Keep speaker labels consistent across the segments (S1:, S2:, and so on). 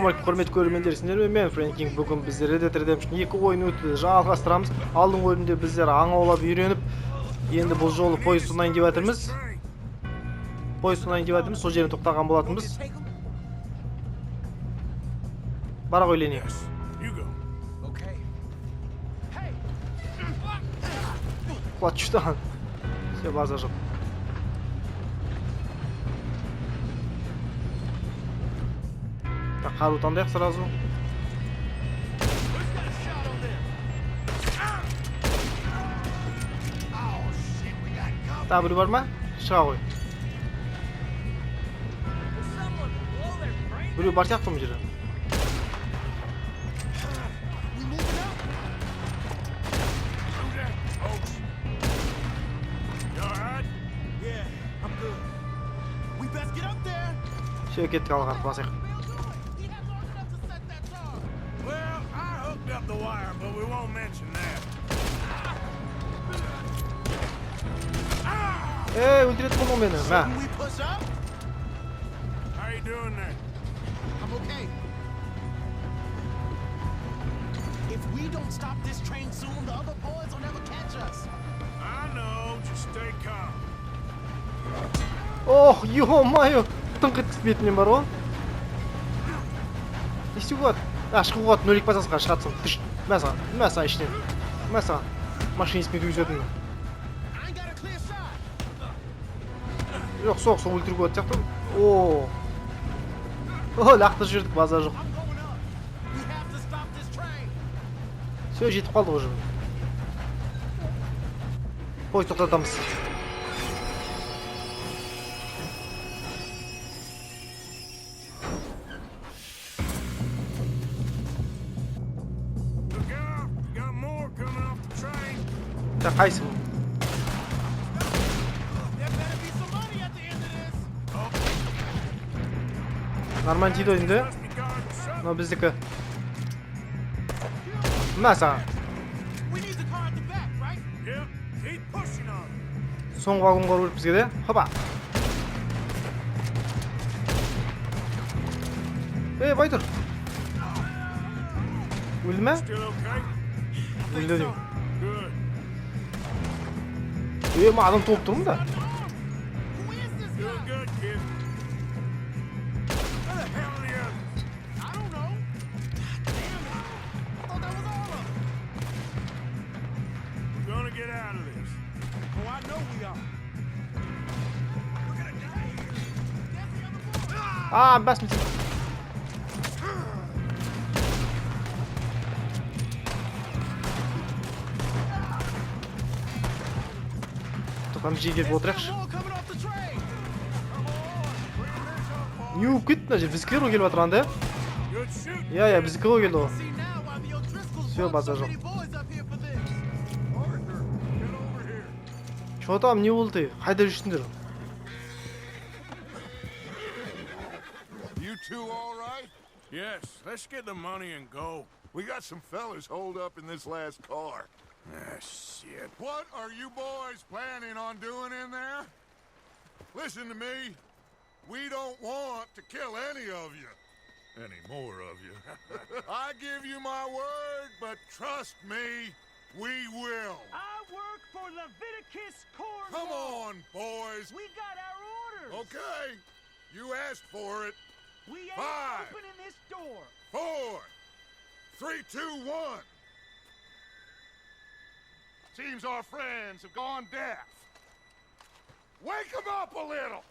S1: Ассалаумағалейкум, құрметті көрермендер, сіздермен мен Фрэнкинг. Бүгін біздер Red Dead Redemption 2 ойын өтті жалғастырамыз. Алдыңғы ойында біздер аң аулап үйреніп, енді бұл жолы поезд тонайын деп жатырмыз. Сол жеріне тоқтаған болатынбыз. Бара ғой, Лени. Құлат жүштаған. Все, база жоқ. Қару таңдайық сразу. Біреу бар ма? Шыға ғой. Біреу бар сияқты ма жері? Шеу кеттік алға басайық. Өлтіретін болмау мені, мә. Ох, ё-моё, тыңқ етіп бетінен бар о. Не істеу болады? Шығу болады, 0-2 базасыға шығатсың. Мәсіға ішінен. Мәсіға. Машинистің өтіп жоқ, соқ өлтіріп өтіп сияқты. Лақты жүрдік, база жоқ. Все, жетіп қалды ғой. Поезд тоқтатамыз. Қайсы бұл? Нормально тиді ойынды. Но біздікі. Мына саған. Соңғы вагонға өліп бізге де. Хопа. Бай тұр. Өлді ме? Өлді дейм. Ма адам толып тұрмын да. Бәс метін. Тұқам жегеліп отырайықшы. Не өп кетті мына жер, біздікілер ғой келіп атырғанда, я? Біздікі ғой келді ғой. Все, база жоқ. Что там не болды? Қайда жүрсіңдер?
S2: Yes, let's get the money and go. We got some fellas holed up in this last car. Shit. What are you boys planning on doing in there? Listen to me. We don't want to kill any of you. Any more of you. I give you my word, but trust me, we will.
S3: I work for Leviticus Corps.
S2: Come on, boys.
S3: We got our orders.
S2: Okay. You asked for it.
S3: We ain't
S2: 5,
S3: opening this door.
S2: 4, 3, 2, 1. Seems our friends have gone deaf. Wake them up a little.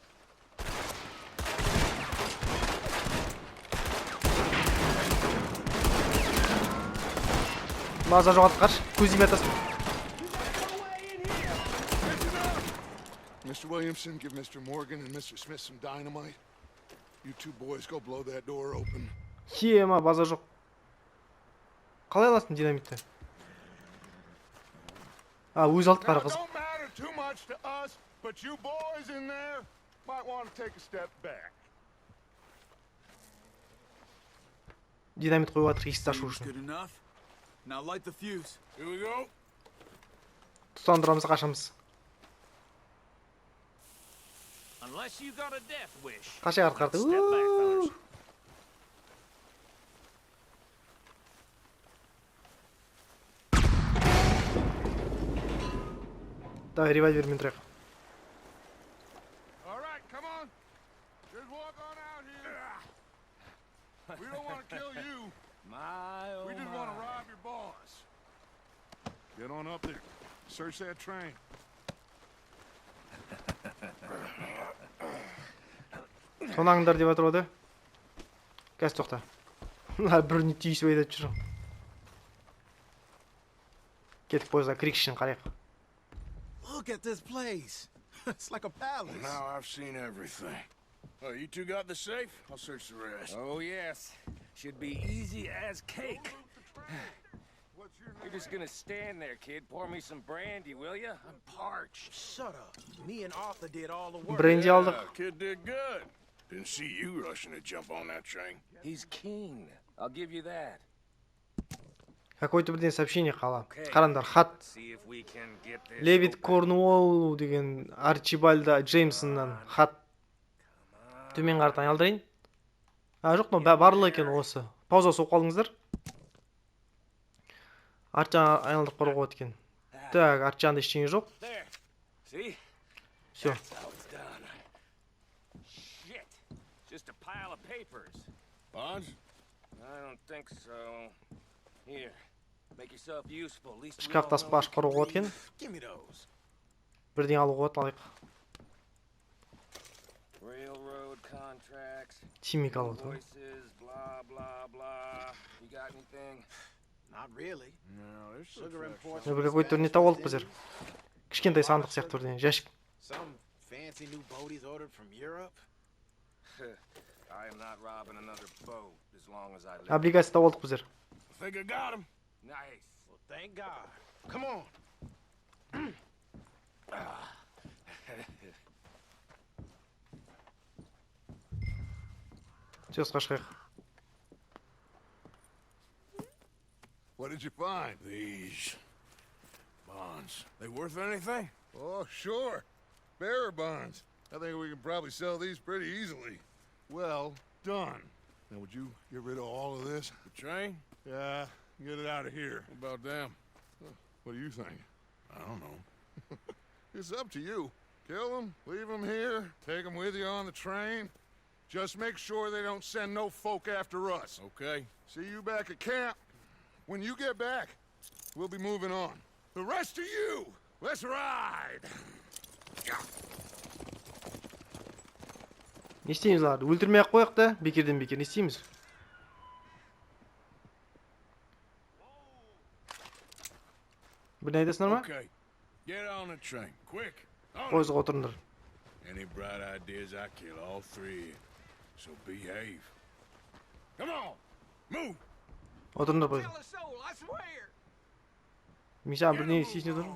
S1: Маза жоғалтқар, көзіме атасың.
S2: Mr. Williamson, give Mr. Morgan and Mr. Smith some dynamite. You two boys go blow that door open.
S1: Ма, база жоқ. Қалай аласың динамитті? Өз алды қара қызық.
S2: Don't matter too much to us, but you boys in there might want to take a step back.
S1: Динамит қойып атыр, есікті ашу үшін.
S4: Now light the fuse.
S2: Here we go.
S1: Тұтандырамыз, қашамыз.
S3: Unless you got a death wish.
S1: Қашай артқарды. Давай револьвермен тұрайық.
S2: All right, come on. Just walk on out here. We don't want to kill you. We just want to rob your boss. Get on up there. Search that train.
S1: Тонаңдар деп жатыр ода. Қазір тоқта. Біріне түйісіп айдап жүр. Кетіп пойызға крикшін қарайық.
S4: Look at this place. It's like a palace.
S2: Now I've seen everything. Oh, you two got the safe? I'll search the rest.
S5: Oh, yes. Should be easy as cake.
S2: What's your
S5: You're just gonna stand there, kid. Pour me some brandy, will ya? I'm parched.
S6: Shut up. Me and Arthur did all the work.
S1: Бренди алдық.
S2: Kid did good. Didn't see you rushing to jump on that train.
S5: He's keen. I'll give you that.
S1: Какой-то бірден сообщение қала. Қарандар, хат.
S5: See if we can get this.
S1: Левит Корнуолл деген Арчибальда Джеймсоннан хат. Төмен қарата айналдырайын. Жоқ, барлығы екен осы. Пауза соқып қалдыңыздар. Арчаны айналдырып қоруға өткен. Так, арчанда ештеңе жоқ.
S5: There. See?
S1: Все.
S5: That's how it's done. Shit. Just a pile of papers.
S2: Bonds?
S5: I don't think so. Here. Make yourself useful. At least we all
S1: Шкаф
S5: know
S1: таспа ашып қоруға өткен.
S6: Give me those.
S1: Бірден алуға өт алайық.
S5: railroad contracts.
S1: Химик алуға өт.
S5: Invoices, blah blah blah. You got anything?
S6: Not really.
S2: No, there's
S6: Sugar imports.
S1: Бір какой-то не тауып біздер. Кішкентай сандық сияқты бірден, жәшік.
S6: Some fancy new boaties ordered from Europe.
S5: I am not robbing another boat as long as I live.
S1: Облигация тауып алдық біздер.
S2: I think I got him.
S5: Nice.
S6: Well, thank God. Come on.
S1: Сөз қашқайық.
S2: What did you find? These bonds. They worth anything? Oh, sure. Bearer bonds. I think we can probably sell these pretty easily. Well done. Now, would you get rid of all of this? The train? Yeah, get it out of here. What about them? What do you think? I don't know. It's up to you. Kill them, leave them here, take them with you on the train. Just make sure they don't send no folk after us. Okay. See you back at camp. When you get back, we'll be moving on. The rest of you, let's ride.
S1: Не істейміз оларды? Өлтірмей ақ қояқ та, бекерден бекер. Не істейміз? Бірін айтасыңдар ма?
S2: Okay. Get on the train, quick.
S1: Пойызға отырыңдар.
S2: Any bright ideas, I kill all three. So behave. Come on, move.
S1: Отырыңдар пойызға.
S6: Tell a soul, I swear.
S1: Миша, біріне істейсіне тұр.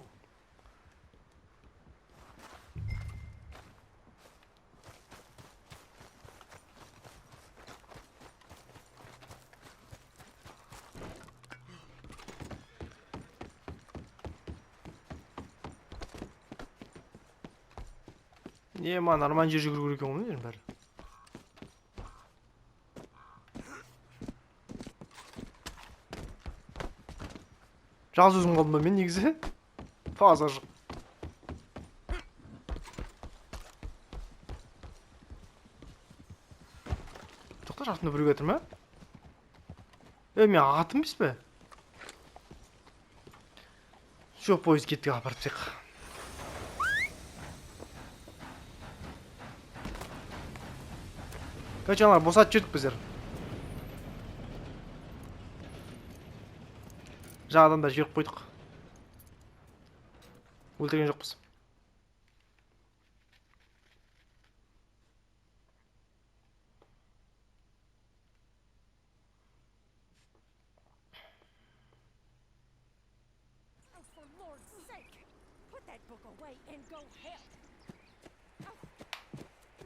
S1: Не, ман, арман жер жүгіру керек екен ғой бәрі. Жалғыз өзім қалдым ба мен негізі? Фаза жоқ. Тоқта, жартында біреу кетір ме? Мен атым емес пе? Жоқ, пойыз кетті, апарып тек. Качанлар, босатып жүрдік біздер. Жағадан да жіберіп қойдық. Өлтірген жоқпыз.
S7: Oh, for Lord's sake, put that book away and go help. Oh,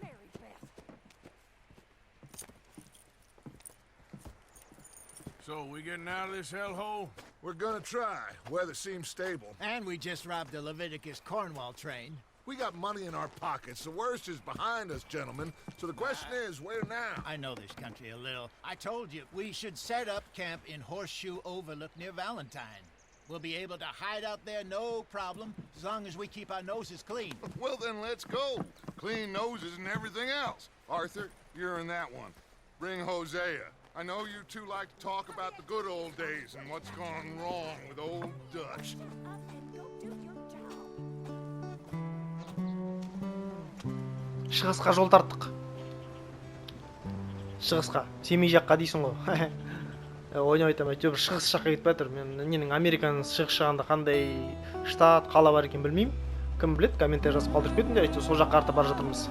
S7: Mary Beth.
S2: So, we getting out of this hellhole? We're gonna try. Weather seems stable.
S6: And we just robbed the Leviticus Cornwall train.
S2: We got money in our pockets. The worst is behind us, gentlemen. So the question is, where now?
S6: I know this country a little. I told you, we should set up camp in Horseshoe Overlook near Valentine. We'll be able to hide out there no problem, as long as we keep our noses clean.
S2: Well, then let's go. Clean noses and everything else. Arthur, you're in that one. Bring Hosea. I know you two like to talk about the good old days and what's gone wrong with old Dutch.
S7: Shut up and go do your job.
S1: Шығысқа жол тарттық. Шығысқа. Семей жаққа дейсің ғой. Ойнап айтамын, әйтеуір шығыс жаққа кетіп жатыр. Мен ненің Американың шығыс жағында қандай штат, қала бар екен білмеймін. Кім біледі, комментарий жазып қалдырып кетіңдер, әйтеуір сол жаққа артып бара жатырмыз.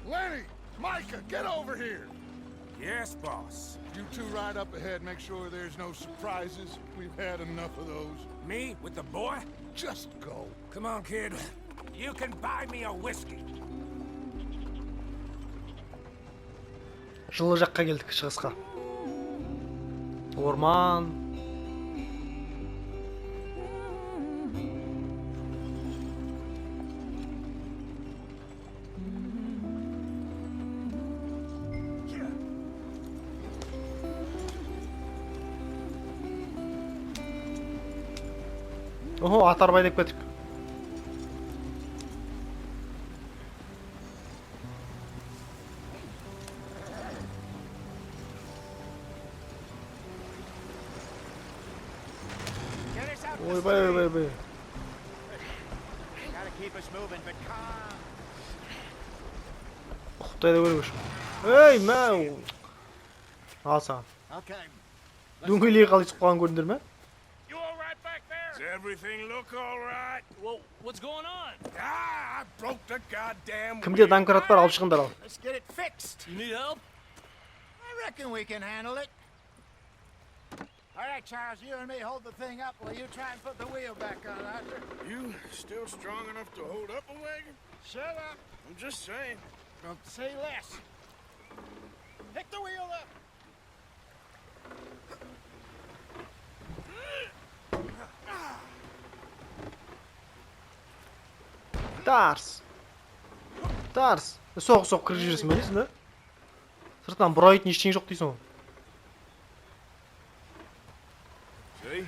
S2: Lenny! Micah, get over here!
S5: Yes, boss.
S2: You two ride up ahead, make sure there's no surprises. We've had enough of those.
S5: Me with the boy?
S2: Just go.
S5: Come on, kid. You can buy me a whiskey.
S1: Жылы жаққа келдік, шығысқа. Орман. Охо, ат арба айдап кеттік. Ойбай.
S6: Gotta keep us moving, but calm.
S1: Құттай да көріңіз. Ей, мәу! Ал саған.
S6: Okay.
S1: Дөңгелей қалайсыз қоған көрдіңдер ме?
S5: You all right back there? Does everything look all right?
S3: Well, what's going on?
S5: Ah, I broke the goddamn
S1: Кімде домкрат бар, алып шығыңдар ал.
S6: Let's get it fixed.
S3: You need help?
S6: I reckon we can handle it. All right, Charles, you and me hold the thing up while you try and put the wheel back on, Arthur.
S5: You still strong enough to hold up a wagon?
S6: Shut up.
S5: I'm just saying.
S6: Don't say less. Pick the wheel up.
S1: Тарс. Соқ кіріп жүресің бе дейсің да? Сыртынан бұрайтын ештеңе жоқ дейсің ғой.
S5: See?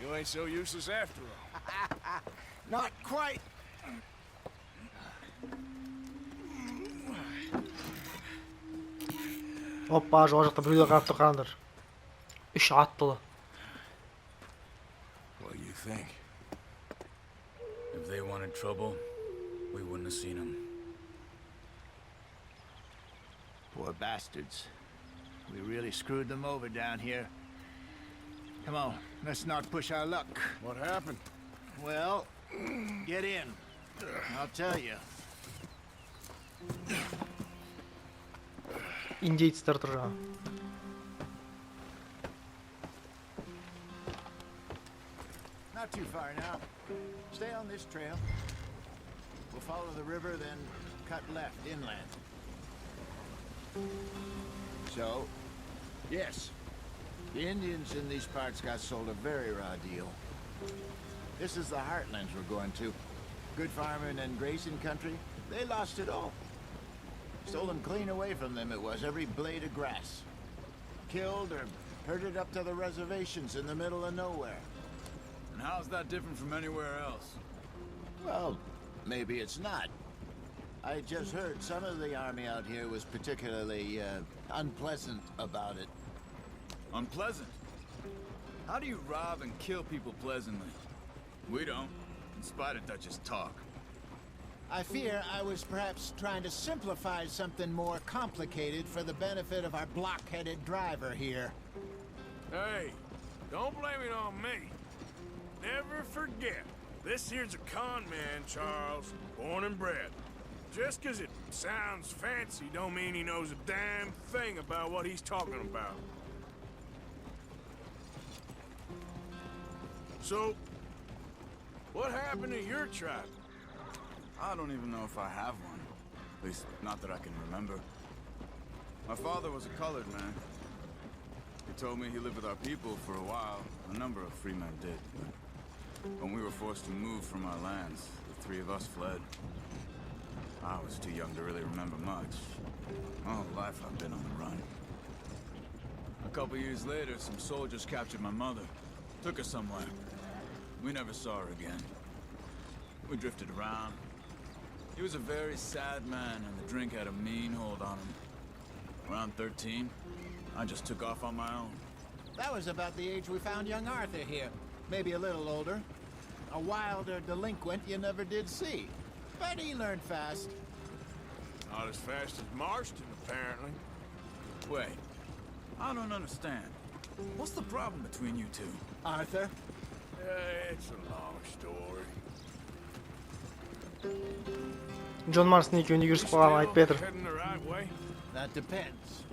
S5: You ain't so useless after all.
S6: Not quite.
S1: Оппа, жоғар жақта біреулер қарап тұр, қараңдар. 3 аттылы.
S5: What do you think? If they wanted trouble, we wouldn't have seen them.
S6: Poor bastards. We really screwed them over down here. Come on, let's not push our luck.
S5: What happened?
S6: Well, get in. I'll tell you.
S1: Индейцтер тұр жаңа.
S6: Not too far now. Stay on this trail. We'll follow the river, then cut left inland. So, yes, the Indians in these parts got sold a very raw deal. This is the heartlands we're going to. Good farming and grazing country, they lost it all. Stolen clean away from them it was, every blade of grass. Killed or herded up to the reservations in the middle of nowhere.
S8: And how's that different from anywhere else?
S6: Well, maybe it's not. I just heard some of the army out here was particularly unpleasant about it.
S8: Unpleasant? How do you rob and kill people pleasantly? We don't, in spite of Dutch's talk.
S6: I fear I was perhaps trying to simplify something more complicated for the benefit of our block-headed driver here.
S5: Hey, don't blame it on me.
S2: never forget. This here's a con man, Charles, born and bred. Just 'cause it sounds fancy don't mean he knows a damn thing about what he's talking about. So, what happened to your tribe?
S8: I don't even know if I have one. At least, not that I can remember. My father was a colored man. He told me he lived with our people for a while. A number of free men did, but when we were forced to move from our lands, the three of us fled. I was too young to really remember much. My whole life I've been on the run. A couple years later, some soldiers captured my mother. Took her somewhere. We never saw her again. We drifted around. He was a very sad man, and the drink had a mean hold on him. Around 13, I just took off on my own.
S6: That was about the age we found young Arthur here. Maybe a little older. A wilder delinquent you never did see. But he learned fast.
S2: Not as fast as Marston, apparently.
S8: Wait, I don't understand. What's the problem between you two?
S6: Arthur?
S2: It's a long story.
S1: Джон Марстың екеуіне кірісіп қалғанын айтып Петр.
S2: Heading the right way?
S6: That depends.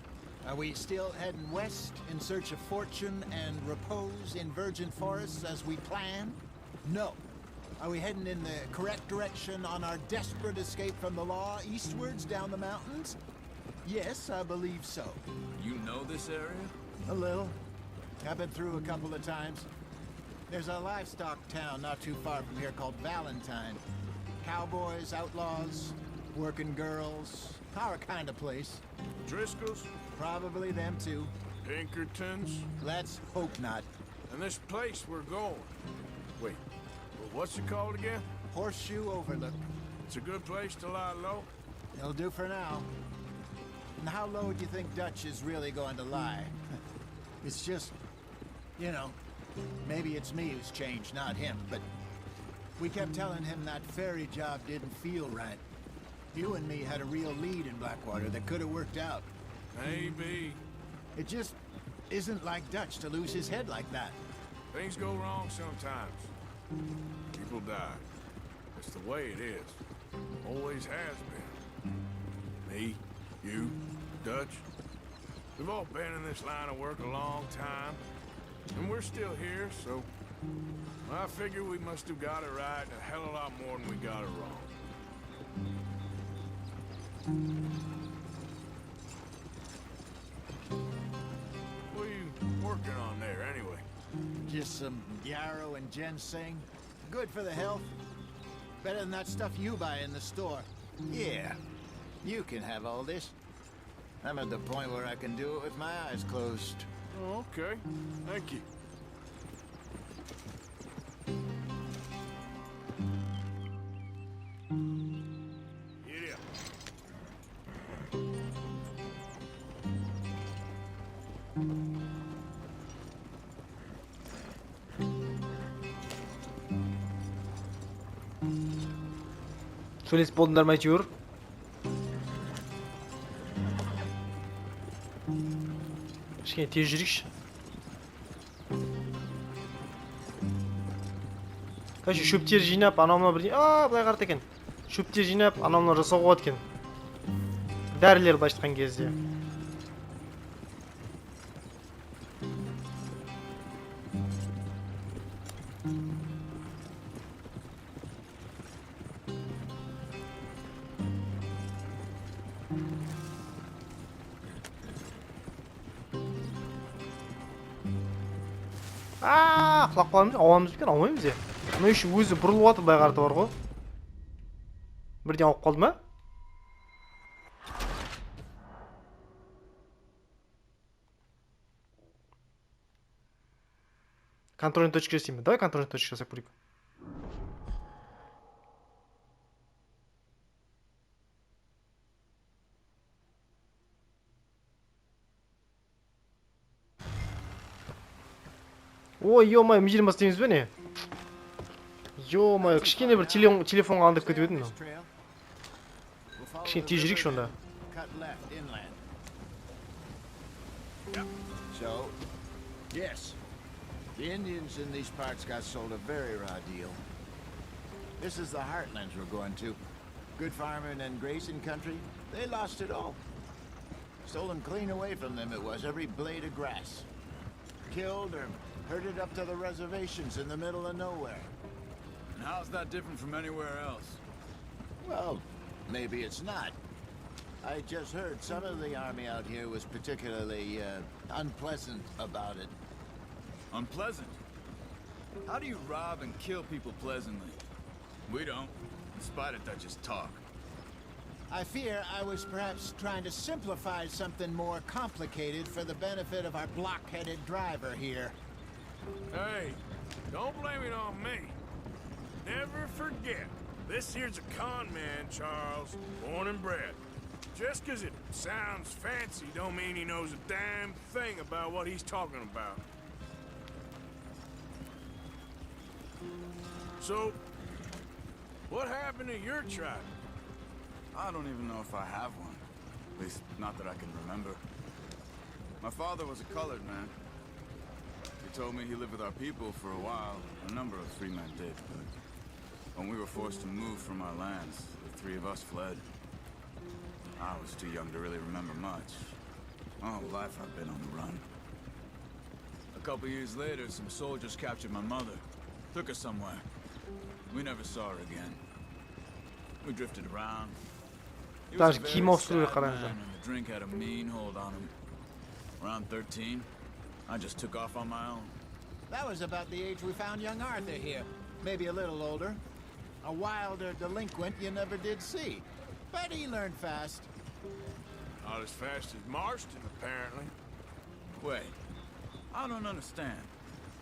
S6: Are we still heading west in search of fortune and repose in virgin forests as we planned? No. Are we heading in the correct direction on our desperate escape from the law eastwards down the mountains? Yes, I believe so.
S8: You know this area?
S6: A little. I've been through a couple of times. There's a livestock town not too far from here called Valentine. Cowboys, outlaws, working girls, our kind of place.
S2: Driscoll's?
S6: Probably them too.
S2: Pinkertons?
S6: Let's hope not.
S2: And this place we're going. Wait, well, what's it called again?
S6: Horseshoe Overlook.
S2: It's a good place to lie low?
S6: It'll do for now. And how low do you think Dutch is really going to lie? It's just, you know, maybe it's me who's changed, not him, but we kept telling him that ferry job didn't feel right. You and me had a real lead in Blackwater that could have worked out.
S2: Maybe.
S6: It just isn't like Dutch to lose his head like that.
S2: Things go wrong sometimes. People die. It's the way it is. Always has been. Me, you, Dutch. We've all been in this line of work a long time. And we're still here, so I figure we must have got it right a hell of a lot more than we got it wrong. What are you working on there, anyway?
S6: Just some yarrow and ginseng. Good for the health. Better than that stuff you buy in the store. Yeah, you can have all this. I'm at the point where I can do it with my eyes closed.
S2: Oh, okay. Thank you. Giddy up.
S1: сөйлесіп болдыңдар ма әйтеуір? Кішкене тез жүрейікші. Короче, шөптер жинап, анау-мынау бірдеңе... Былай қарат екен. Шөптер жинап, анау-мынау жасауға болады екен. Дәрілер былай айтқан кезде. Құлап қаламыз, ауамыз бекен, аумаймыз е. Мұны еще өзі бұрылып атыр, былай қарты бар ғой. Бірден ауып қалды ма? Контрольный точка жасаймын. Давай контрольный точка жасап көрейік. Ой, ё-моё, мына жерден бастаймыз ба не? Ё-моё, кішкене бір телефонға алдырып кетіп едім. Кішкене тез жүрейікші онда.
S6: So, yes, The Indians in these parts got sold a very raw deal. This is the heartlands we're going to. Good farming and grazing country, they lost it all. Stolen clean away from them it was, every blade of grass. Killed or herded up to the reservations in the middle of nowhere.
S8: And how's that different from anywhere else?
S6: Well, maybe it's not. I just heard some of the army out here was particularly unpleasant about it.
S8: Unpleasant? How do you rob and kill people pleasantly? We don't, in spite of Dutch's talk.
S6: I fear I was perhaps trying to simplify something more complicated for the benefit of our block-headed driver here.
S2: Hey, don't blame it on me. Never forget, this here's a con man, Charles, born and bred. Just 'cause it sounds fancy don't mean he knows a damn thing about what he's talking about. So, what happened to your tribe?
S8: I don't even know if I have one. At least, not that I can remember. My father was a colored man. He told me he lived with our people for a while. A number of free men did, but when we were forced to move from our lands, the three of us fled. I was too young to really remember much. My whole life I've been on the run. A couple years later, some soldiers captured my mother. Took her somewhere. We never saw her again. We drifted around. He was a very sad man, and the drink had a mean hold on him. Around 13, I just took off on my own.
S6: That was about the age we found young Arthur here. Maybe a little older. A wilder delinquent you never did see. But he learned fast.
S2: Not as fast as Marston, apparently.
S8: Wait, I don't understand.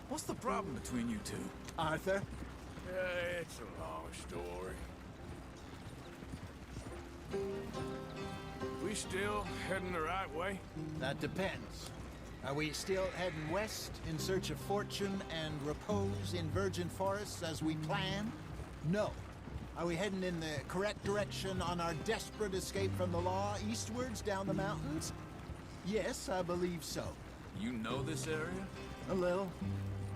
S8: What's the problem between you two?
S6: Arthur?
S2: It's a long story. We still heading the right way?
S6: That depends. Are we still heading west in search of fortune and repose in virgin forests as we planned? No. Are we heading in the correct direction on our desperate escape from the law eastwards down the mountains? Yes, I believe so.
S8: You know this area?
S6: A little.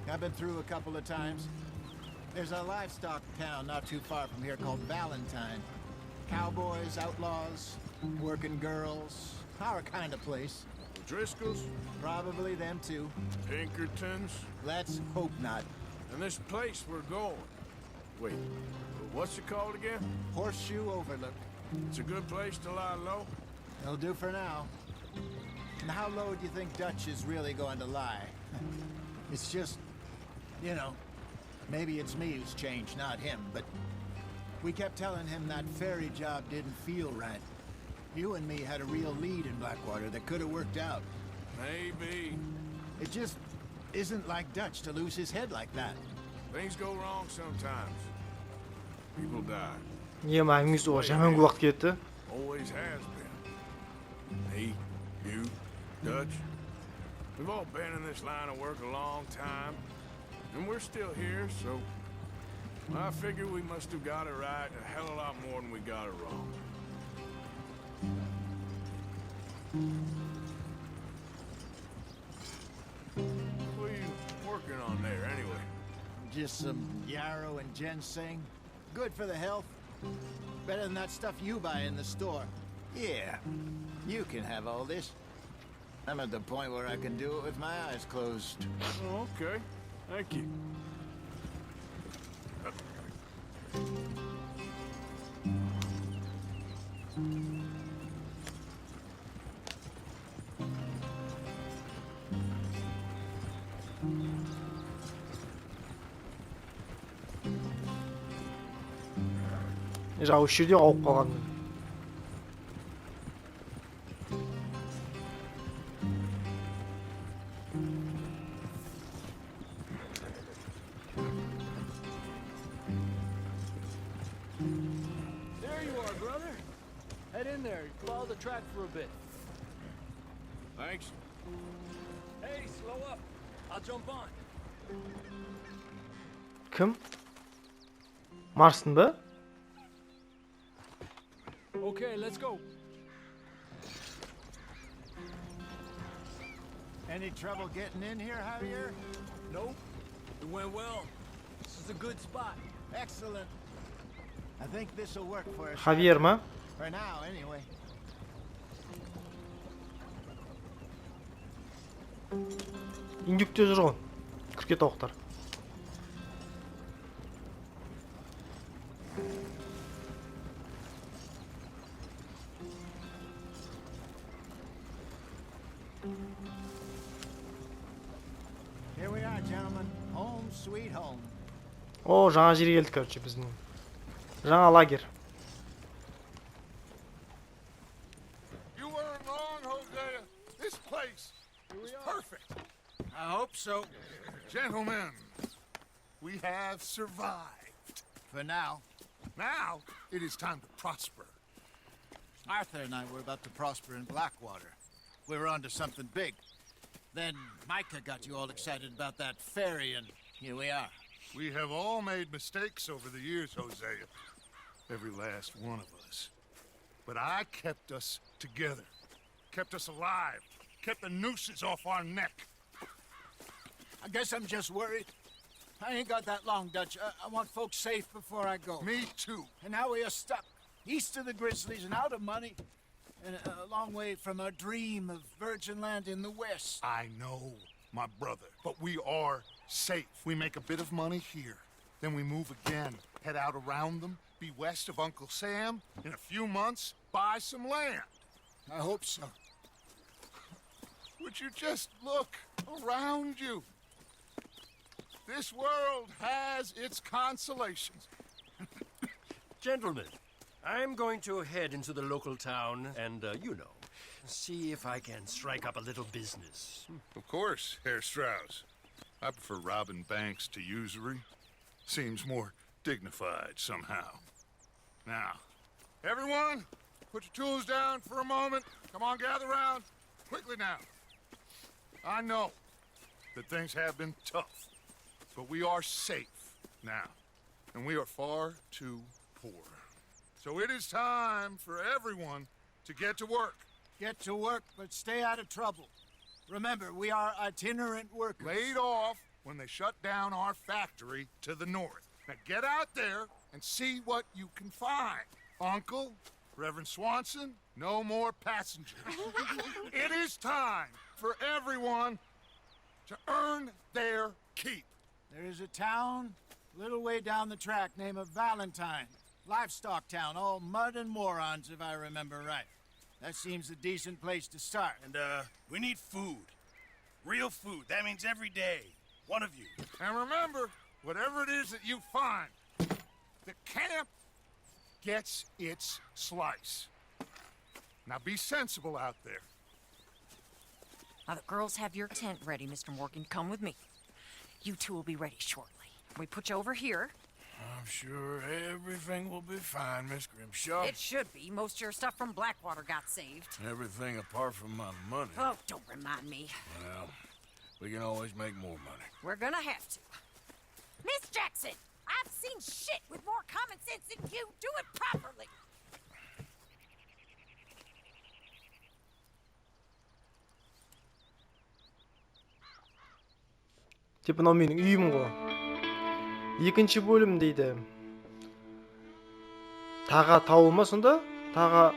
S6: I've been through a couple of times. There's a livestock town not too far from here called Valentine. Cowboys, outlaws, working girls, our kind of place.
S2: The Driscolls?
S6: Probably them too.
S2: Pinkertons?
S6: Let's hope not.
S2: And this place we're going. Wait, what's it called again?
S6: Horseshoe Overlook.
S2: It's a good place to lie low?
S6: It'll do for now. And how low do you think Dutch is really going to lie? It's just, you know, maybe it's me who's changed, not him, but we kept telling him that ferry job didn't feel right. You and me had a real lead in Blackwater that could have worked out.
S2: Maybe.
S6: It just isn't like Dutch to lose his head like that.
S2: Things go wrong sometimes. People die.
S1: Е маңыз о жаман уақыт кетті.
S2: Always has been. Me, you, Dutch. We've all been in this line of work a long time. And we're still here, so I figure we must have got it right a hell of a lot more than we got it wrong. What are you working on there, anyway?
S6: Just some yarrow and ginseng. Good for the health. Better than that stuff you buy in the store. Yeah, you can have all this. I'm at the point where I can do it with my eyes closed.
S2: Oh, okay. Thank you.
S1: Жау осы жерде ауып қалған.
S3: There you are, brother. Head in there. Follow the track for a bit.
S2: Thanks.
S3: Hey, slow up. I'll jump on.
S1: Кім? Марстың ба?
S3: Okay, let's go.
S6: Any trouble getting in here, Javier?
S3: Nope. It went well. This is a good spot.
S6: Excellent. I think this will work for us.
S1: Хавьер ма?
S6: For now, anyway.
S1: Индюкте жүр ғой. Күрке тауықтар.
S6: Here we are, gentlemen. Home sweet home.
S1: О, жаңа жерге келдік, короче, біздің. Жаңа лагерь.
S2: You weren't wrong, Hosea. This place is perfect.
S6: I hope so.
S2: Gentlemen, we have survived.
S6: For now.
S2: Now, it is time to prosper.
S6: Arthur and I were about to prosper in Blackwater. We were onto something big. Then Micah got you all excited about that ferry, and here we are.
S2: We have all made mistakes over the years, Hosea. Every last one of us. But I kept us together. Kept us alive. Kept the nooses off our neck.
S6: I guess I'm just worried. I ain't got that long, Dutch. I want folks safe before I go.
S2: Me too.
S6: And now we are stuck, east of the Grizzlies and out of money, and a long way from our dream of virgin land in the west.
S2: I know, my brother. But we are safe. We make a bit of money here. Then we move again. Head out around them. Be west of Uncle Sam. In a few months, buy some land.
S6: I hope so.
S2: Would you just look around you? This world has its consolations.
S3: Gentlemen, I'm going to head into the local town and, see if I can strike up a little business.
S2: Of course, Herr Strauss. I prefer robbing banks to usury. Seems more dignified somehow. Now, everyone, put your tools down for a moment. Come on, gather round. Quickly now. I know that things have been tough, but we are safe now, and we are far too poor. So it is time for everyone to get to work.
S6: Get to work, but stay out of trouble. Remember, we are itinerant workers.
S2: Laid off when they shut down our factory to the north. Now get out there and see what you can find. Uncle, Reverend Swanson, no more passengers. It is time for everyone to earn their keep.
S6: There is a town a little way down the track named Valentine. Livestock town, all mud and morons, if I remember right. That seems a decent place to start.
S9: And, we need food. Real food. That means every day. One of you.
S2: And remember, whatever it is that you find, the camp gets its slice. Now be sensible out there.
S10: Now the girls have your tent ready, Mr. Morgan. Come with me. You two will be ready shortly. We put you over here.
S9: I'm sure everything will be fine, Miss Grimshaw.
S10: It should be. Most of your stuff from Blackwater got saved.
S9: Everything apart from my money.
S10: Oh, don't remind me.
S9: Well, we can always make more money.
S10: We're gonna have to. Miss Jackson, I've seen shit with more common sense than you. Do it properly.
S1: Типа мынау менің үйім ғой. Екінші бөлім дейді. Таға тауы ма сонда? Таға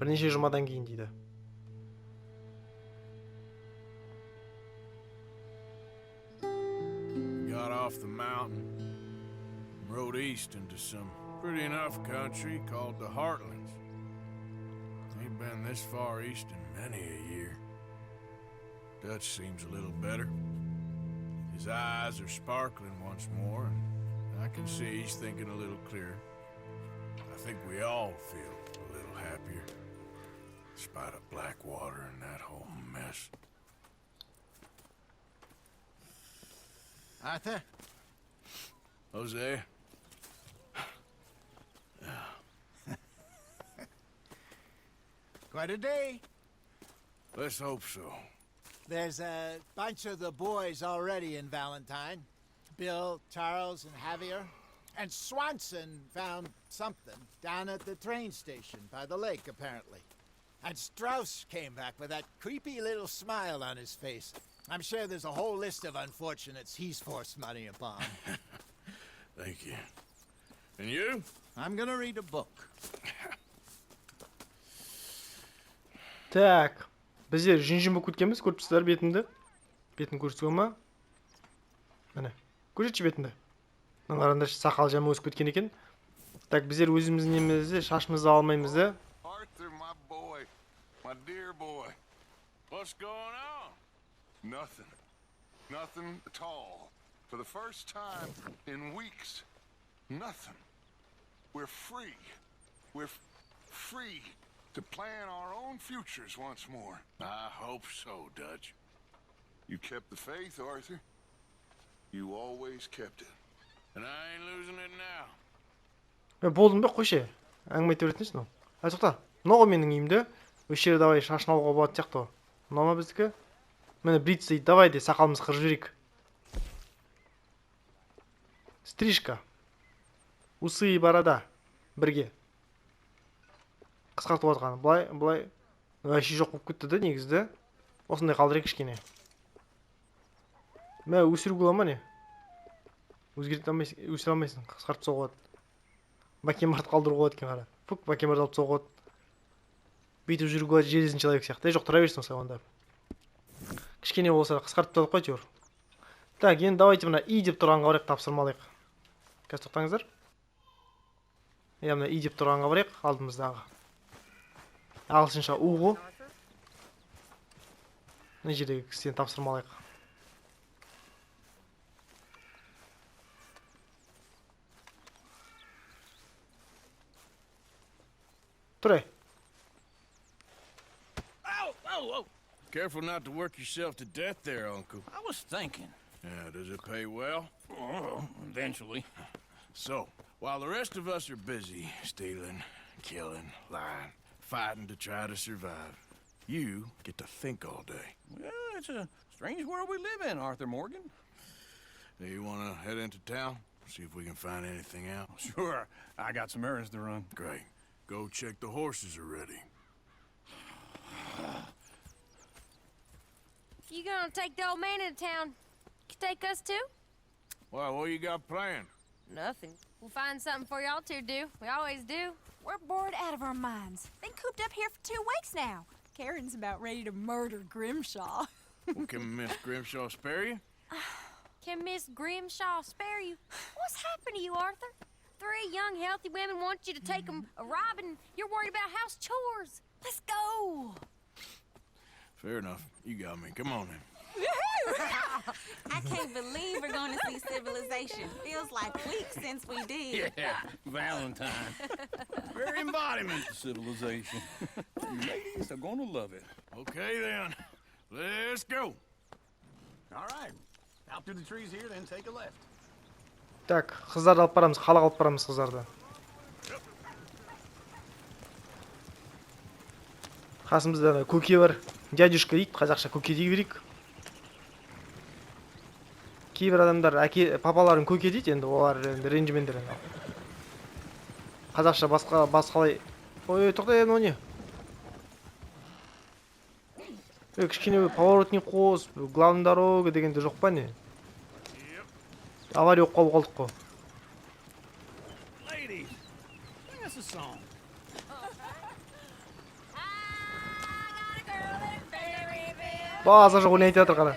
S1: бірнеше жұмадан кейін дейді.
S9: Got off the mountain, rode east into some pretty enough country called the Heartlands. Ain't been this far east in many a year. Dutch seems a little better. His eyes are sparkling once more, and I can see he's thinking a little clearer. I think we all feel a little happier, in spite of Blackwater and that whole mess.
S6: Arthur?
S9: Jose?
S6: Quite a day.
S9: Let's hope so.
S6: There's a bunch of the boys already in Valentine. Bill, Charles, and Javier. And Swanson found something down at the train station by the lake, apparently. And Strauss came back with that creepy little smile on his face. I'm sure there's a whole list of unfortunates he's forced money upon.
S9: Thank you. And you?
S6: I'm gonna read a book.
S1: Так, біздер жүн болып кеткенбіз, көріп тұрсыздар бетімді. Бетін көрсетуге ма? Міне, көрсетші бетімді. Мына қараңдаршы, сақал жамы өсіп кеткен екен. Так, біздер өзіміздің немізді, шашымызды алмаймыз да.
S2: Arthur, my boy. My dear boy.
S9: What's going on?
S2: Nothing. Nothing at all. For the first time in weeks. Nothing. We're free. We're free to plan our own futures once more.
S9: I hope so, Dutch.
S2: You kept the faith, Arthur. You always kept it.
S9: And I ain't losing it now.
S1: Болдым ба, қойшы. Әңгіме айта беретінсің ол. Тоқта. Мынау ғой менің үйімді. Осы жерде давай шашын алуға болады сияқты. Мынау ма біздікі? Міне бритс дейді. Давай де сақалымыз қырып жіберейік. Стрижка. Усы и борода. Бірге. Қысқартып отқан. Былай. Вообще жоқ болып кетті де негізді. Осындай қалдырайық кішкене. Мә өсіру бола ма не? Өзгерте алмайсың. Қысқартып соғып болады. Бакембарды қалдыруға болады екен қара. Фук, бакембарды алып соғып болады. Бүйтіп жүруге болады, железін человек сияқты. Жоқ, тұра берсін осылай онда. Кішкене болса қысқартып тастадық қой әйтеуір. Так, енді давайте мына и деп тұрғанға барайық, тапсырмалайық. Қазір тоқтаңыздар. Я мына и деп тұрғанға барайық, алдымыздағы. Ағылшынша у ғой. Мына жердегі кісіден тапсырмалайық. Тұрай.
S9: Oh. Careful not to work yourself to death there, Uncle.
S11: I was thinking.
S9: Yeah, does it pay well?
S11: Oh, eventually.
S9: So, while the rest of us are busy stealing, killing, lying, fighting to try to survive, you get to think all day.
S11: Well, it's a strange world we live in, Arthur Morgan.
S9: Hey, you want to head into town? See if we can find anything out?
S11: Sure. I got some errands to run.
S9: Great. Go check the horses are ready.
S7: You gonna take the old man into town? You take us too?
S9: Well, what you got planned?
S7: Nothing. We'll find something for y'all to do. We always do.
S10: We're bored out of our minds. Been cooped up here for 2 weeks now. Karen's about ready to murder Grimshaw.
S9: Well, can Miss Grimshaw spare you?
S7: Can Miss Grimshaw spare you? What's happened to you, Arthur? 3 young, healthy women want you to take them a robbing. You're worried about house chores. Let's go.
S9: Fair enough. You got me. Come on then.
S12: I can't believe we're going to see civilization. Feels like weeks since we did.
S11: Yeah, Valentine. Very embodiment of civilization. You ladies are going to love it.
S9: Okay then. Let's go.
S11: All right. Out through the trees here, then take a left.
S1: Так, қыздарды алып барамыз, қалаға алып барамыз қыздарды. Қасымызда көке бар. Дядюшка дейді, қазақша көке дей берейік. Кейбір адамдар папаларын көке дейді, енді олар ренжімеңдер. Қазақша басқалай. Ой, тоқта, енді о не? Кішкене поворотный қос, главный дорога дегенде жоқ па не? Авария болып қалдық қой.
S11: Ladies, sing us a song.
S1: База жоқ ойнайтын жатыр қара.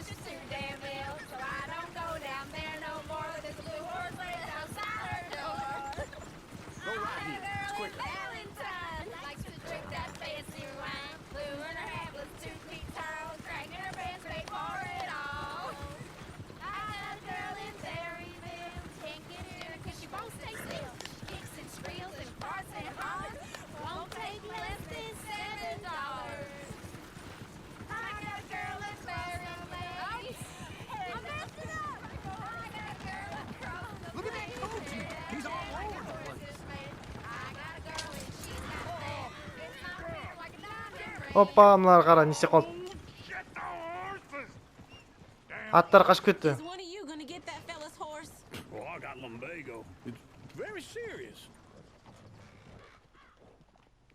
S1: Опа, мыналар қара, не істеп қалды? Аттар қашып кетті.
S12: Is one of you going to get that fella's horse?
S11: Well, I got lumbago. It's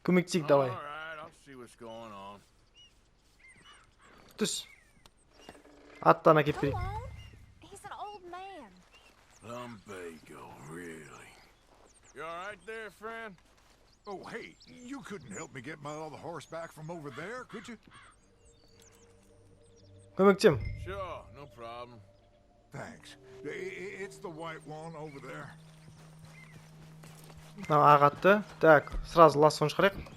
S1: Көмектесейік давай.
S9: All right, I'll see what's going on.
S1: Түс. Аттан әкеп
S7: Go
S1: берейік.
S7: on. He's an old man.
S9: Lumbago, really? You all right there, friend?
S2: Oh, hey, you couldn't help me get my other horse back from over there, could you?
S1: Көмектесем.
S9: Sure, no problem.
S2: Thanks. It's the white one over there.
S1: Мына ағатты. Так, сразу лассоны шығарайық.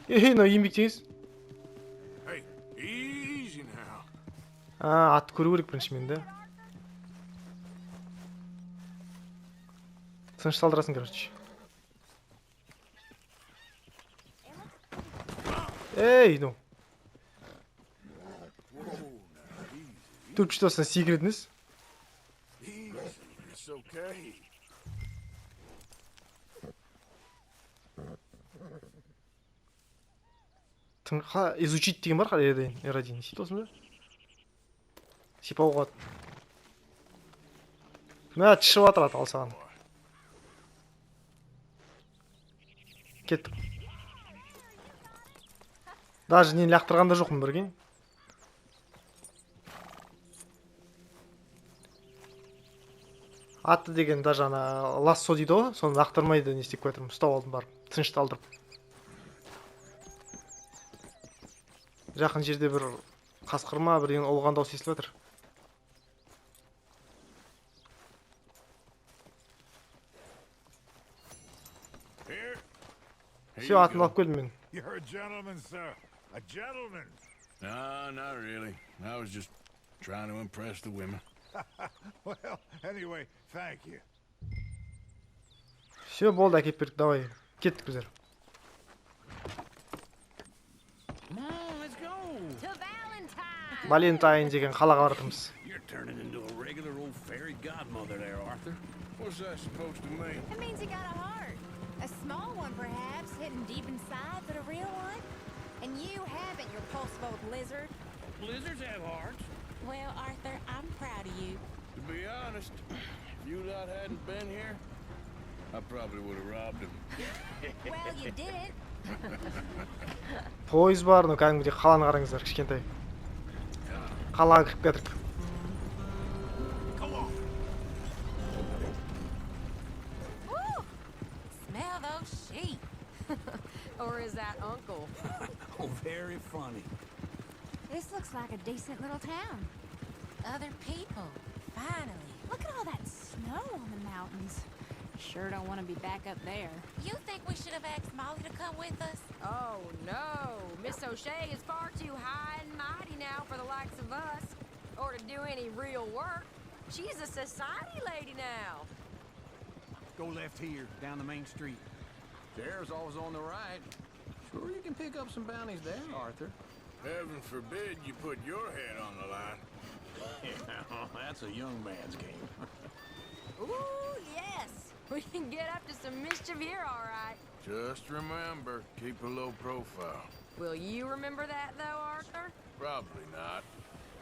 S1: Мынау еңбектеңіз.
S9: Hey, easy now.
S1: Атты көру керек бірінші мен де. Тынышталдырасың, короче. Эй, ну. Тут что-то секретность.
S9: It's okay.
S1: Изучить деген бар қалай R1 сөйтіп olsun ба? Сипау қуат. Мә тышып атырады ал саған. Кеттік. Даже нені лақтырғанда жоқпын бірге. Атты деген даже ана лассо дейді ғой, соны лақтырмайды не істеп қоятырмын. Ұстап алдым барып, тынышталдырып. Жақын жерде бір қасқырма, бір олған дауыс естіліп жатыр. Все, атын алып келдім мен.
S2: You're a gentleman, sir. A gentleman.
S9: No, not really. I was just trying to impress the women.
S2: Well, anyway, thank you.
S1: Все, болды, әкеп бердік, давай. Кеттік біздер.
S11: Come on, let's go.
S7: To Valentine.
S1: Valentine деген қалаға баратырмыз.
S11: You're turning into a regular old fairy godmother there, Arthur.
S9: What's that supposed to mean?
S7: It means you got a heart. A small one, perhaps, hidden deep inside, but a real one. And you haven't, you repulsive old lizard.
S11: Lizards have hearts.
S12: Well, Arthur, I'm proud of you.
S9: To be honest, if you lot hadn't been here, I probably would have robbed him.
S7: Well, you didn't.
S1: Поезд бар, но кәдімгідей қаланы қараңыздар, кішкентай. Қалаға кіріп кетірік.
S10: Smell those sheep. Or is that Uncle?
S11: Oh, very funny.
S7: This looks like a decent little town.
S10: Other people. Finally.
S7: Look at all that snow on the mountains. Sure don't want to be back up there.
S12: You think we should have asked Molly to come with us?
S7: Oh, no. Miss O'Shea is far too high and mighty now for the likes of us. Or to do any real work. She's a society lady now.
S11: Go left here, down the main street. There's always on the right. Sure, you can pick up some bounties there, Arthur.
S9: Heaven forbid you put your head on the line.
S11: Yeah, that's a young man's game.
S7: Ooh, yes. We can get up to some mischief here, all right.
S9: Just remember, keep a low profile.
S7: Will you remember that, though, Arthur?
S9: Probably not.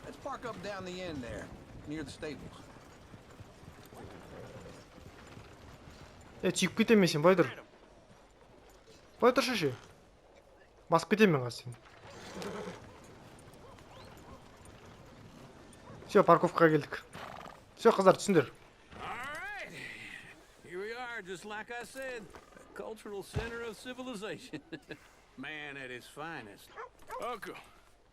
S11: Let's park up down the end there, near the stables.
S1: Түйіп кетем мен сен, бай тұр. Бай тұршы ше. Басып кетем мен қазір сен. Все, парковкаға келдік. Все, қыздар, түсіндер.
S11: Alright, here we are, just like I said. A cultural center of civilization. Man at his finest.
S9: Uncle,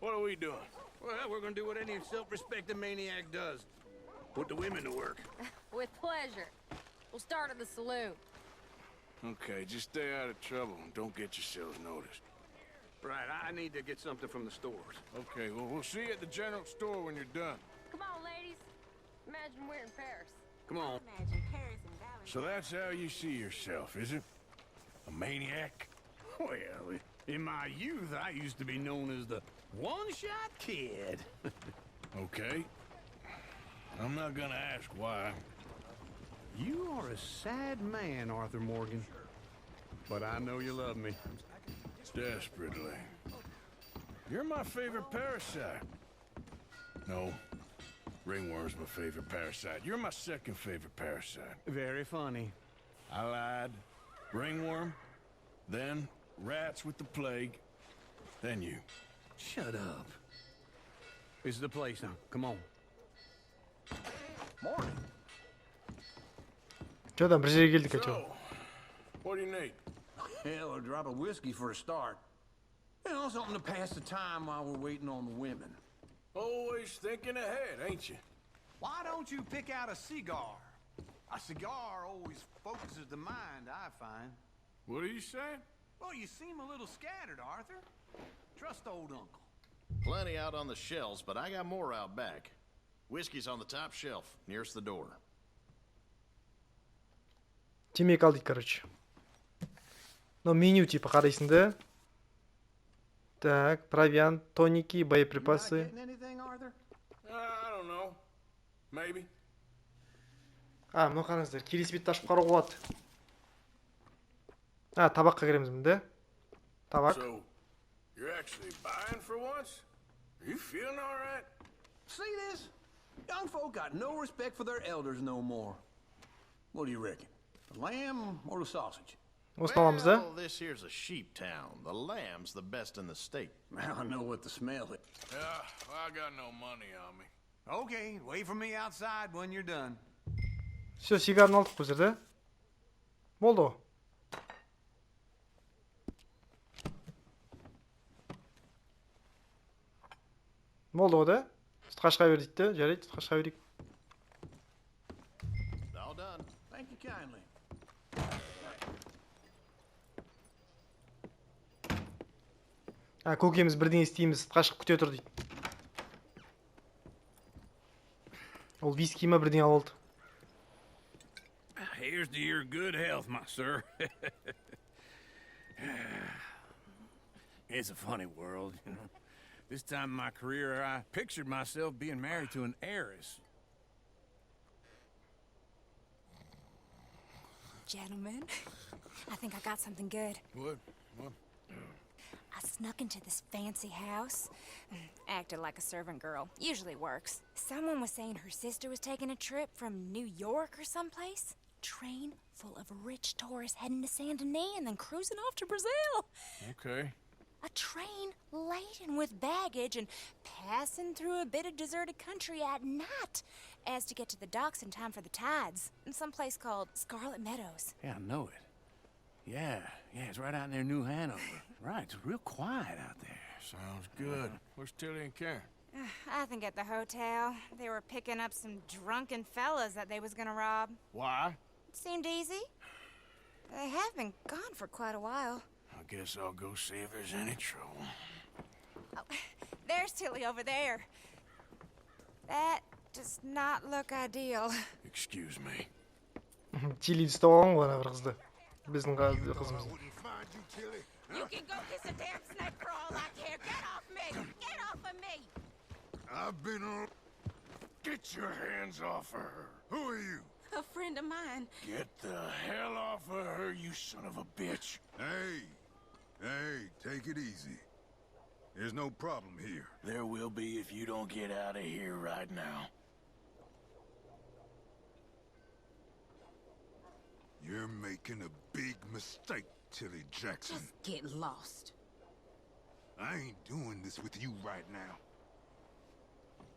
S9: what are we doing?
S11: Well, we're gonna do what any self-respecting maniac does. Put the women to work.
S7: With pleasure. We'll start at the saloon.
S9: Okay, just stay out of trouble and don't get yourselves noticed.
S11: Right, I need to get something from the stores.
S9: Okay, well, we'll see you at the general store when you're done.
S7: Come on, ladies. Imagine we're in Paris.
S11: Come on.
S12: Imagine Paris and Valentine.
S9: So that's how you see yourself, is it? A maniac?
S11: Well, in my youth, I used to be known as the one-shot kid.
S9: Okay. I'm not gonna ask why.
S11: You are a sad man, Arthur Morgan. but I know you love me.
S9: Desperately. You're my favorite parasite. No, ringworm's my favorite parasite. You're my second favorite parasite.
S11: Very funny.
S9: I lied. Ringworm, then rats with the plague, then you.
S11: Shut up. This is the place now. Come on.
S3: Morning.
S1: Jo'dan bir жерге келдік
S9: So,
S1: әйтеуір.
S9: what do you need?
S11: Hell, a drop of whiskey for a start. You know, something to pass the time while we're waiting on the women.
S9: Always thinking ahead, ain't you?
S4: Why don't you pick out a cigar? A cigar always focuses the mind, I find.
S9: What are you saying?
S4: Well, you seem a little scattered, Arthur. Trust old uncle.
S13: Plenty out on the shelves, but I got more out back. Whiskey's on the top shelf, nearest the door.
S1: Темекі алдық, короче. Но меню типа қарайсың да. Так, провиант, тоники, боеприпасы.
S11: Getting anything, Arthur?
S9: I don't know. Maybe.
S1: Мынау қараңыздар, келесі бетті ашып қарауға болады. Табаққа кіреміз мында. Табақ.
S9: So, you're actually buying for once? Are you feeling all right?
S11: See this? Young folk got no respect for their elders no more. What do you reckon? The lamb or the sausage?
S1: Осыны аламыз да.
S13: Well, this here's a sheep town. The lamb's the best in the state.
S11: Now I know what the smell is.
S9: Yeah, well, I got no money on me.
S4: Okay, wait for me outside when you're done.
S1: Все, сигарын алдық бұл жерде. Болды ғой. Болды ғой да. Сыртқа шыға бер дейді да. Жарайды, сыртқа шыға берейік.
S13: All done.
S11: Thank you kindly.
S1: Көкеміз бірден істейміз, сыртқа шығып күте тұр дейді. Ол виски ма бірден алып алды.
S11: Here's to your good health, my sir. It's a funny world, you know. This time in my career, I pictured myself being married to an heiress.
S7: Gentlemen, I think I got something good.
S9: What?
S7: I snuck into this fancy house, acted like a servant girl. Usually works. Someone was saying her sister was taking a trip from New York or someplace. Train full of rich tourists heading to Saint Denis and then cruising off to Brazil.
S9: Okay.
S7: A train laden with baggage and passing through a bit of deserted country at night as to get to the docks in time for the tides in some place called Scarlet Meadows.
S11: Yeah, I know it. Yeah, it's right out near New Hanover. Right, it's real quiet out there.
S9: Sounds good. Where's Tilly and Karen?
S7: I think at the hotel. They were picking up some drunken fellas that they was gonna rob.
S9: Why?
S7: It seemed easy. They have been gone for quite a while.
S9: I guess I'll go see if there's any trouble.
S7: Oh, there's Tilly over there. That does not look ideal.
S9: Excuse me.
S1: Тилиді ұстап алған ғой ана бір қызды. Біздің қызымызды.
S7: You can go kiss a damn snake for all I care. Get off me! Get off of me!
S2: I've been on... Get your hands off of her. Who are you?
S12: A friend of mine.
S9: Get the hell off of her, you son of a bitch.
S2: Hey, take it easy. There's no problem here.
S9: There will be if you don't get out of here right now.
S2: You're making a big mistake, Tilly Jackson.
S12: Just get lost.
S2: I ain't doing this with you right now.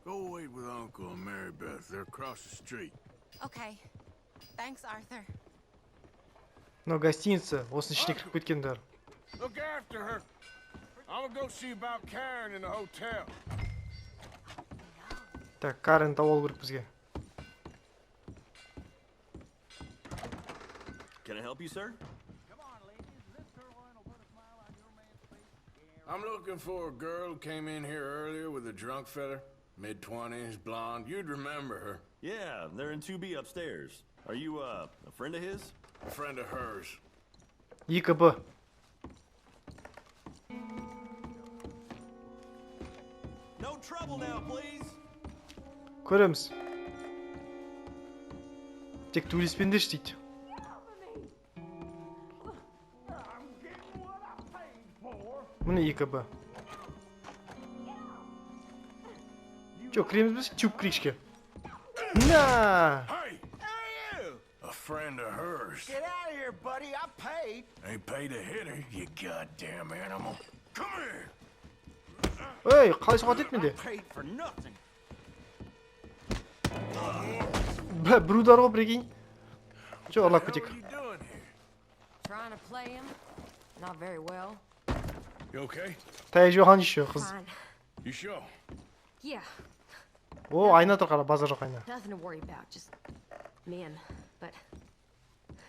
S9: Go wait with Uncle and Mary Beth. They're across the street.
S7: Okay. Thanks, Arthur.
S1: Но гостиница, осының ішіне кіріп кеткендер.
S9: Look after her. I'm gonna go see about Karen in the hotel.
S1: Так, Карен тауып алу керек бізге.
S14: Can I help you, sir?
S9: I'm looking for a girl who came in here earlier with a drunk fella. Mid-20s, blonde. You'd remember her.
S14: Yeah, they're in 2B upstairs. Are you, a friend of his?
S9: A friend of hers.
S1: 2B.
S14: No trouble now, please.
S1: Көреміз. Тек туристпендер дейді. Міне 2Б. Жоқ, кіреміз біз? Чуп кірейікшке. На!
S9: A friend of hers.
S4: Get out of here, buddy. I paid.
S9: Ain't paid to hit her, you goddamn animal. Come here.
S1: Ей, қалай соғат ет менде?
S4: Paid for nothing.
S1: Бір удар ғой бірегейін. Жоқ, ұрлап кетек.
S10: Trying to play him? Not very well.
S9: You okay?
S1: Тәйі жоған еще, қыз.
S10: Fine.
S9: You sure?
S10: Yeah,
S1: О, айна тұр қара, базар жоқ айна.
S10: nothing to worry about, just men. But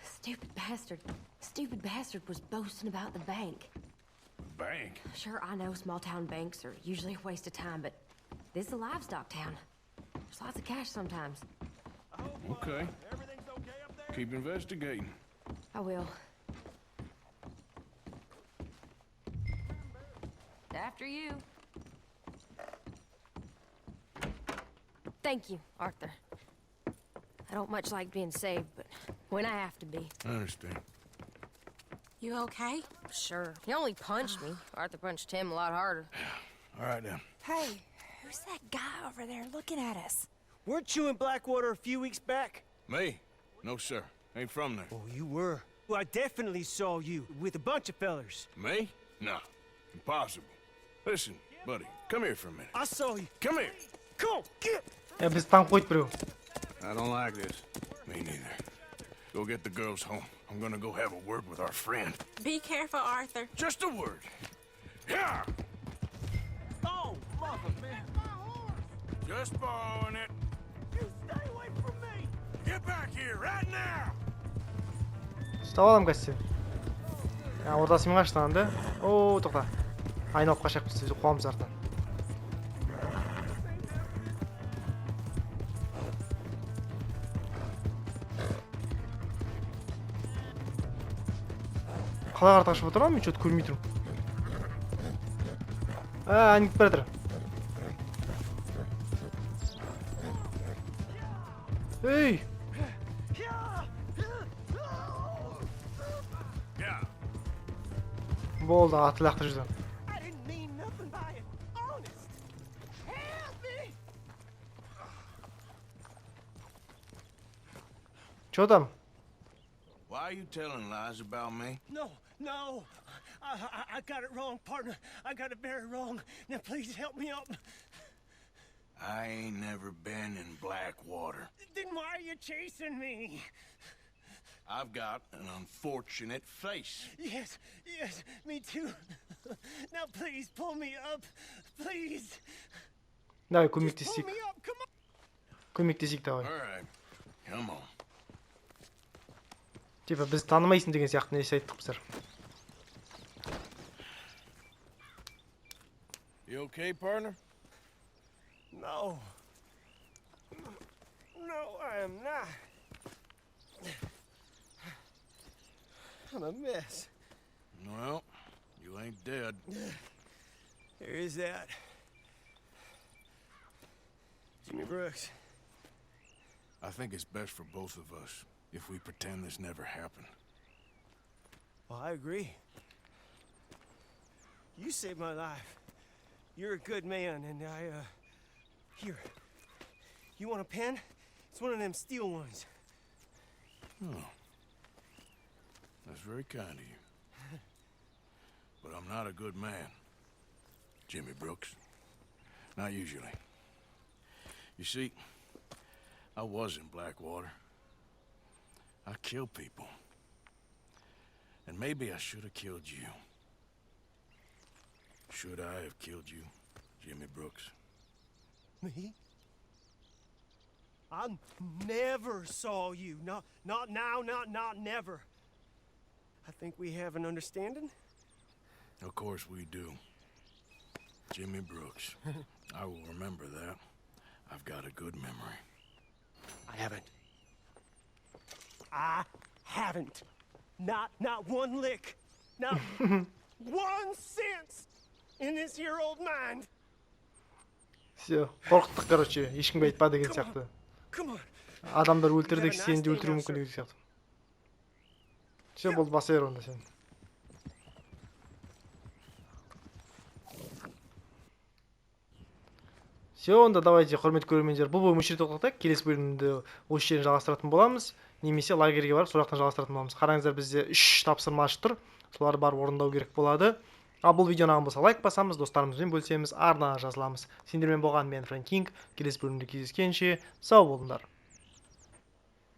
S10: stupid bastard was boasting about the bank.
S9: Bank?
S10: Sure, I know small town banks are usually a waste of time, but this is a livestock town. There's lots of cash sometimes.
S9: Okay. Keep investigating.
S10: I will. After you. Thank you, Arthur. I don't much like being saved, but when I have to be.
S9: I understand.
S7: You okay?
S10: Sure. He only punched me. Arthur punched him a lot harder.
S9: All right, then.
S7: Hey, who's that guy over there looking at us?
S15: Weren't you in Blackwater a few weeks back?
S9: Me? No, sir. Ain't from there.
S15: Oh, you were. Well, I definitely saw you with a bunch of fellers.
S9: Me? No. Impossible. Listen, buddy, come here for a minute.
S15: I saw you.
S9: Come here.
S15: Come on, get!
S1: Biz tank қойды біреу.
S9: I don't like this. Me neither. Go get the girls home. I'm gonna go have a word with our friend.
S7: Be careful, Arthur.
S9: Just a word. Yeah!
S15: Oh, mother, man.
S9: Just borrowing it.
S15: You stay away from me!
S9: Get back here right now!
S1: Ұстап алам Kaspi. Ортасымен қаштан да. О, тоқта. Айналып қашақ біз қуамыз артынан. Қалаға қарата қашып отырған, мен что-то көрмей тұрмын. Әніп кетіп бара жатыр. Ей! Болды, аты лақтырып жүрді.
S15: I didn't mean nothing by it. Honest. Help me!
S1: Что там?
S9: Why are you telling lies about me?
S15: No. I got it wrong, partner. I got it very wrong. Now please help me up.
S9: I ain't never been in Blackwater.
S15: Then why are you chasing me?
S9: I've got an unfortunate face.
S15: Yes, me too. Now please pull me up. Please.
S1: Давай,
S15: Pull
S1: көмектесейік.
S15: me up, come on.
S1: Көмектесейік, давай.
S9: All right, come on.
S1: Типа, біз танымайсың деген сияқты нәрсе айттық біздер.
S9: You okay, partner?
S15: No, I am not. I'm a mess.
S9: Well, you ain't dead.
S15: There is that. Jimmy Brooks.
S9: I think it's best for both of us if we pretend this never happened.
S15: Well, I agree. You saved my life. You're a good man, and Here. You want a pen? It's one of them steel ones.
S9: Oh. That's very kind of you. But I'm not a good man, Jimmy Brooks. Not usually. You see, I was in Blackwater. I killed people. And maybe I should have killed you. Should I have killed you, Jimmy Brooks?
S15: Me? I never saw you. Not now, not never. I think we have an understanding?
S9: Of course we do. Jimmy Brooks. I will remember that. I've got a good memory.
S15: I haven't. Not one lick. Not 1 cent in this here old mind.
S1: Все, қорқыттық, короче, ешкімге айтпа деген сияқты. Адамдар өлтірдік, сені де өлтіруі мүмкін деген сияқты. Все, болды, баса бер онда сен. Все, онда давайте, құрметті көрермендер, бұл бөлім осы жерде тоқтатайық. Келесі бөлімді осы жерден жалғастыратын боламыз. Немесе лагерьге барып, сол жақтан жалғастыратын боламыз. Қараңыздар, бізде 3 тапсырма ашып тұр. Соларды барып орындау керек болады. Ал бұл видео ұнаған болса лайк басамыз, достарымызбен бөлісеміз, Арнаға жазыламыз. Сендермен болған мен Фрэнк Кинг. Келесі бөлімде кездескенше сау болыңдар.